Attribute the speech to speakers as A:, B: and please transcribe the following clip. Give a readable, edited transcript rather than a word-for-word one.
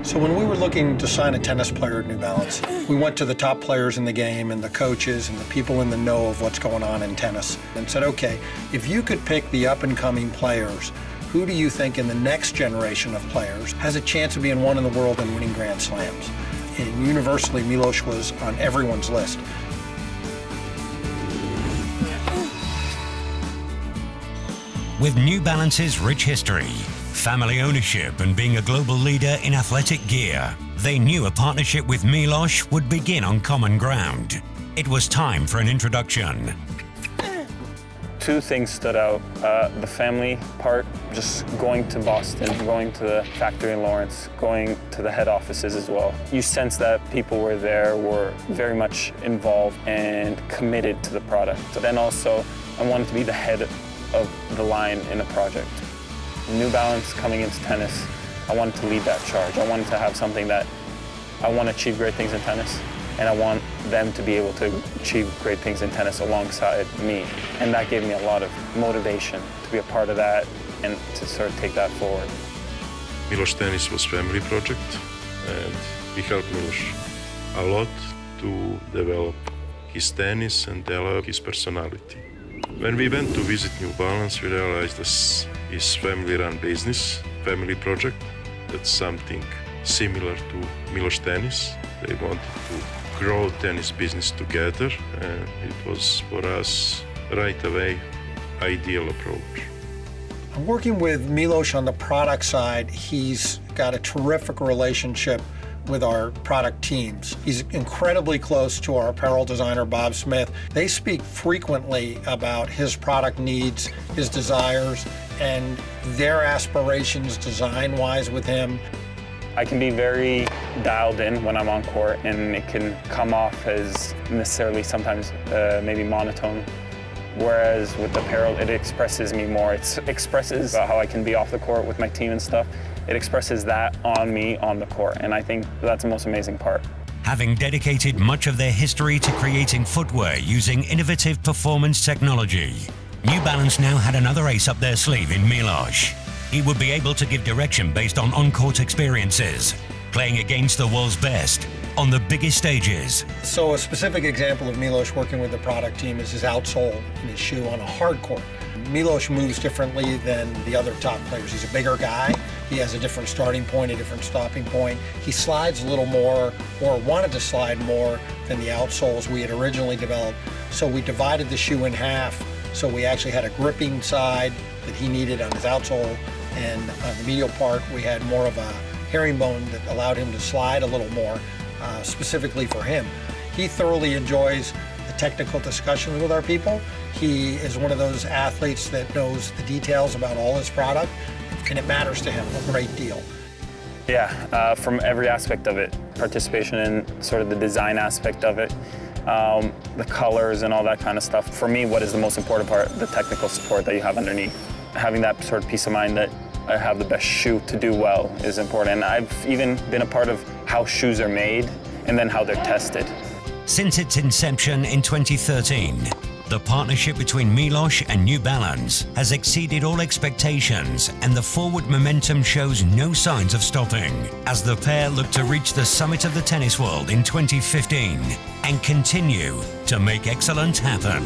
A: So when we were looking to sign a tennis player at New Balance, we went to the top players in the game and the coaches and the people in the know of what's going on in tennis and said, okay, if you could pick the up-and-coming players, who do you think in the next generation of players has a chance of being one in the world and winning Grand Slams? And universally, Milos was on everyone's list.
B: With New Balance's rich history, family ownership and being a global leader in athletic gear, they knew a partnership with Milos would begin on common ground. It was time for an introduction.
C: Two things stood out. The family part, just going to Boston, going to the factory in Lawrence, going to the head offices as well. You sense that people were there, were very much involved and committed to the product. Then also, I wanted to be the head of the line in a project. New Balance coming into tennis, I wanted to lead that charge. I wanted to have something that I want to achieve great things in tennis, and I want them to be able to achieve great things in tennis alongside me. And that gave me a lot of motivation to be a part of that and to sort of take that forward.
D: Milos Tennis was a family project, and we helped Milos a lot to develop his tennis and develop his personality. When we went to visit New Balance, we realized this is family-run business, family project. That's something similar to Milos Tennis. They wanted to grow tennis business together, and it was for us right away ideal approach.
A: Working with Milos on the product side, he's got a terrific relationship with our product teams. He's incredibly close to our apparel designer, Bob Smith. They speak frequently about his product needs, his desires, and their aspirations design-wise with him.
C: I can be very dialed in when I'm on court, and it can come off as necessarily sometimes maybe monotone. Whereas with apparel, it expresses me more. It expresses how I can be off the court with my team and stuff. It expresses that on me on the court, and I think that's the most amazing part.
B: Having dedicated much of their history to creating footwear using innovative performance technology, New Balance now had another ace up their sleeve in Milos. He would be able to give direction based on-court experiences, playing against the world's best on the biggest stages.
A: So a specific example of Milos working with the product team is his outsole in his shoe on a hard court. Milos moves differently than the other top players. He's a bigger guy. He has a different starting point, a different stopping point. He slides a little more, or wanted to slide more, than the outsoles we had originally developed. So we divided the shoe in half. So we actually had a gripping side that he needed on his outsole, and on the medial part, we had more of a herringbone that allowed him to slide a little more, specifically for him. He thoroughly enjoys the technical discussions with our people. He is one of those athletes that knows the details about all his product, and it matters to him a great deal.
C: Yeah, from every aspect of it. Participation in sort of the design aspect of it, the colors and all that kind of stuff. For me, what is the most important part? The technical support that you have underneath. Having that sort of peace of mind that I have the best shoe to do well is important. And I've even been a part of how shoes are made and then how they're tested.
B: Since its inception in 2013, the partnership between Milos and New Balance has exceeded all expectations, and the forward momentum shows no signs of stopping as the pair look to reach the summit of the tennis world in 2015 and continue to make excellence happen.